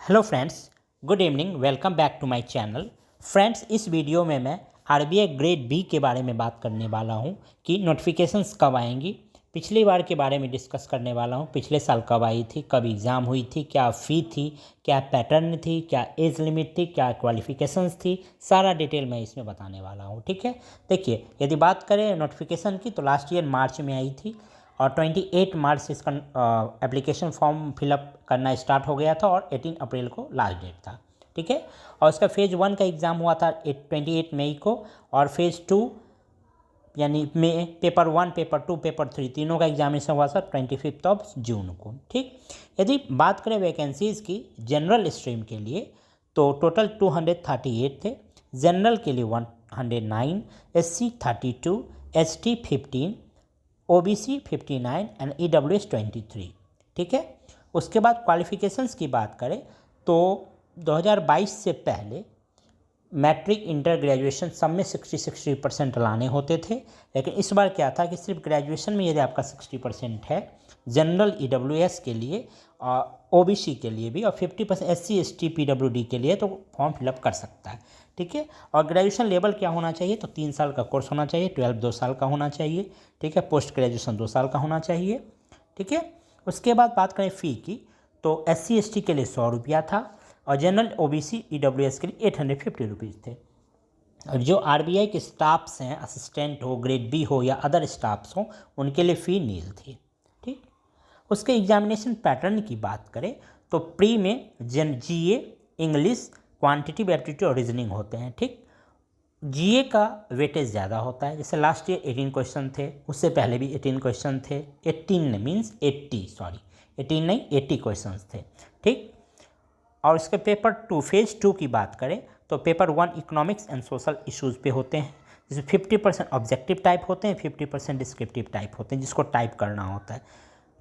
Hello friends, good evening. Welcome back to my channel. Friends, इस video में मैं RBI grade B के बारे में बात करने वाला हूं कि नोटिफिकेशंस कब आएंगी। पिछली बार के बारे में डिस्कस करने वाला हूं, पिछले साल कब आई थी, कब एग्ज़ाम हुई थी, क्या फ़ी थी, क्या पैटर्न थी, क्या एज लिमिट थी, क्या क्वालिफिकेशंस थी, सारा डिटेल मैं इसमें बताने वाला हूँ। ठीक है, देखिए, यदि बात करें नोटिफिकेशन की तो लास्ट ईयर मार्च में आई थी और 28 मार्च से इसका एप्लीकेशन फॉर्म फिलअप करना स्टार्ट हो गया था और 18 अप्रैल को लास्ट डेट था। ठीक है, और इसका फेज़ 1 का एग्ज़ाम हुआ था 28 मई को और फेज़ 2 यानी पेपर 1, पेपर 2, पेपर 3 तीनों का एग्जामिनेशन हुआ था 25 जून को। ठीक, यदि बात करें वैकेंसीज़ की जनरल स्ट्रीम के लिए तो टोटल 238 थे, जनरल के लिए 109, SC 32, ST 15, OBC 59 and EWS 23। ठीक है, उसके बाद क्वालिफिकेशंस की बात करें तो 2022 से पहले मैट्रिक, इंटर, ग्रेजुएशन सब में 60% लाने होते थे, लेकिन इस बार क्या था कि सिर्फ ग्रेजुएशन में यदि आपका 60% है, जनरल ईडब्ल्यूएस के लिए और ओबीसी के लिए भी, और 50% एससी एसटी पीडब्ल्यूडी के लिए तो फॉर्म फिलअप कर सकता है। ठीक है, और ग्रेजुएशन लेवल क्या होना चाहिए तो 3 साल का कोर्स होना चाहिए, 12 2 साल का होना चाहिए। ठीक है, पोस्ट ग्रेजुएशन 2 साल का होना चाहिए। ठीक है, उसके बाद बात करें फ़ी की तो एससी एसटी के लिए 100 रुपया था और जनरल ओबीसी ईडब्ल्यूएस के लिए 850 रुपीज़ थे। और जो आरबीआई के स्टाफ्स हैं, असिस्टेंट हो, ग्रेड बी हो या अदर स्टाफ्स हो, उनके लिए फ़ी नील थी। ठीक, उसके एग्जामिनेशन पैटर्न की बात करें तो प्री में जीए, इंग्लिश, क्वांटिटेटिव एप्टीट्यूड और रीजनिंग होते हैं। ठीक, जीए का वेटेज ज़्यादा होता है, जैसे लास्ट ईयर 18 क्वेश्चन थे, उससे पहले भी 18 क्वेश्चन थे, 18 मीन्स 80, सॉरी 18 नहीं 80 क्वेश्चन थे। ठीक, और इसके पेपर 2, फेज़ 2 की बात करें तो paper 1 economics and social issues पे होते हैं, जिसमें 50% ऑब्जेक्टिव टाइप होते हैं, 50% डिस्क्रिप्टिव टाइप होते हैं जिसको टाइप करना होता है।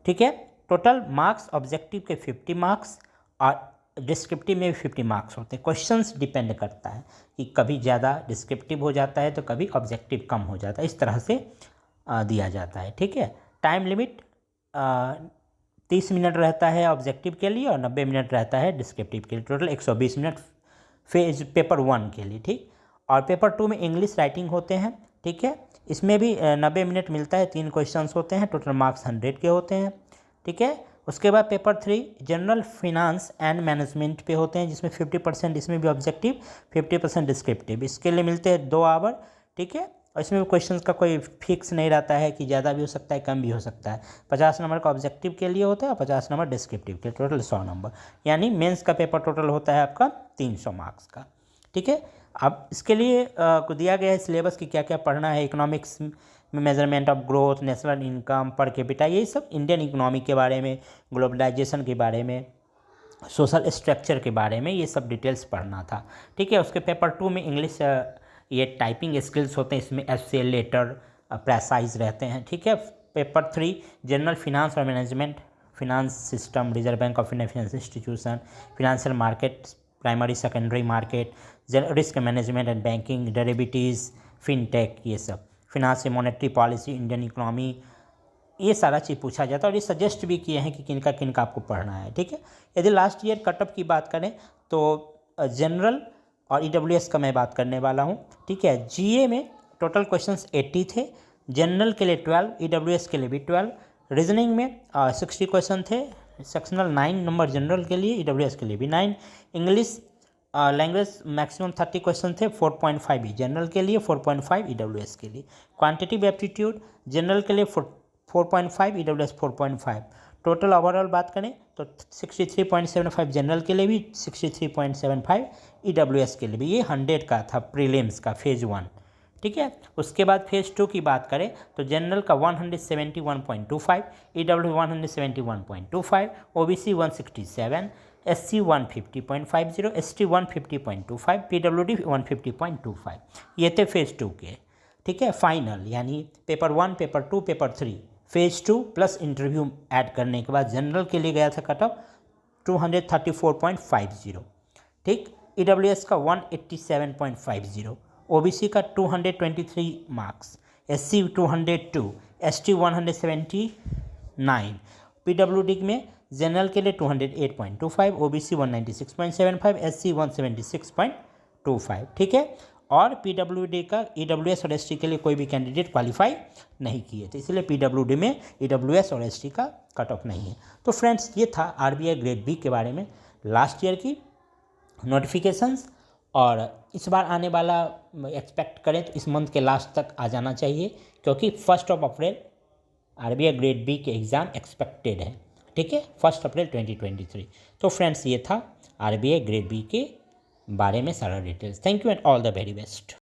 ठीक है, टोटल मार्क्स ऑब्जेक्टिव के 50 मार्क्स और डिस्क्रिप्टिव में भी 50 मार्क्स होते हैं। क्वेश्चंस डिपेंड करता है कि कभी ज़्यादा डिस्क्रिप्टिव हो जाता है तो कभी ऑब्जेक्टिव कम हो जाता है, इस तरह से दिया जाता है। ठीक है, टाइम लिमिट 30 मिनट रहता है ऑब्जेक्टिव के लिए और 90 मिनट रहता है डिस्क्रिप्टिव के लिए, टोटल 120 मिनट फेज पेपर 1 के लिए। ठीक, और पेपर 2 में इंग्लिश राइटिंग होते हैं। ठीक है, इसमें भी 90 मिनट मिलता है, 3 क्वेश्चंस होते हैं, टोटल मार्क्स 100 के होते हैं। ठीक है, उसके बाद paper 3 general finance and management पे होते हैं, जिसमें 50% इसमें भी ऑब्जेक्टिव, 50% डिस्क्रिप्टिव। इसके लिए मिलते हैं 2 आवर। ठीक है, और इसमें भी क्वेश्चंस का कोई फिक्स नहीं रहता है कि ज़्यादा भी हो सकता है, कम भी हो सकता है। 50 नंबर का ऑब्जेक्टिव के लिए होता है और 50 नंबर डिस्क्रिप्टिव के लिए, टोटल 100 नंबर, यानी मेंस का पेपर टोटल होता है आपका 300 मार्क्स का। ठीक है, अब इसके लिए को दिया गया है सिलेबस की क्या क्या पढ़ना है। इकोनॉमिक्स में measurement of growth, national income per capita, ये सब इंडियन इकोनॉमी के बारे में, ग्लोबलाइजेशन के बारे में, सोशल स्ट्रक्चर के बारे में, ये सब डिटेल्स पढ़ना था। ठीक है, उसके पेपर 2 में इंग्लिश, ये टाइपिंग स्किल्स होते हैं, इसमें एससीएल लेटर प्रेसाइज रहते हैं। ठीक है, पेपर 3 जनरल फिनांस और management, finance system, reserve bank of India, financial institution, financial market, primary secondary market, risk management and banking, derivatives, fintech, ये सब, finance monetary policy, Indian economy, ये सारा चीज़ पूछा जाता है। और ये सजेस्ट भी किए हैं कि किनका किनका आपको पढ़ना है। ठीक है, यदि लास्ट ईयर कटअप की बात करें तो जनरल और ईडब्ल्यूएस का मैं बात करने वाला हूँ। ठीक है, जीए में टोटल क्वेश्चंस 80 थे, जनरल के लिए 12, ईडब्ल्यूएस के लिए भी 12, रीजनिंग में 60 क्वेश्चन थे, सेक्शनल 9 नंबर जनरल के लिए, ईडब्ल्यूएस के लिए भी 9, इंग्लिश लैंग्वेज मैक्सिमम 30 क्वेश्चन थे, 4.5 जनरल के लिए, 4.5 ईडब्ल्यूएस के लिए। क्वांटिटेटिव एप्टीट्यूड जनरल के लिए 4.5, ईडब्ल्यूएस 4.5। टोटल ओवरऑल बात करें तो 63.75 जनरल के लिए भी, 63.75 ईडब्ल्यूएस के लिए भी। ये 100 का था प्रीलिम्स का फेज़ 1। ठीक है, उसके बाद फेज़ 2 की बात करें तो जनरल का 171.25, EW 171.25, OBC 167, SC 150.50, ST 150.25, PWD 150.25। ये थे फेज़ 2 के। ठीक है, फाइनल यानी paper 1, paper 2, paper 3, phase 2 plus interview add करने के बाद जनरल के लिए गया था कटअप 234.50। ठीक, ईडब्ल्यूएस का 187.50, ओबीसी का 223 मार्क्स, एससी 202, एसटी 179, पीडब्ल्यूडी में जनरल के लिए 208.25, ओबीसी 196.75, एससी 176.25, ठीक है। और पीडब्ल्यूडी का ईडब्ल्यूएस और एसटी के लिए कोई भी कैंडिडेट क्वालिफाई नहीं किए थे, इसलिए पीडब्ल्यूडी में ईडब्ल्यूएस और एसटी का कट ऑफ नहीं है। तो फ्रेंड्स ये था आरबीआई ग्रेड बी के बारे में लास्ट ईयर की नोटिफिकेशंस। और इस बार आने वाला एक्सपेक्ट करें तो इस मंथ के लास्ट तक आ जाना चाहिए, क्योंकि 1 अप्रैल आरबीआई ग्रेड बी के एग्ज़ाम एक्सपेक्टेड है, ठीक है, 1 अप्रैल 2023। तो फ्रेंड्स ये था आरबीआई ग्रेड बी के बारे में सारा details. Thank you and all the very best.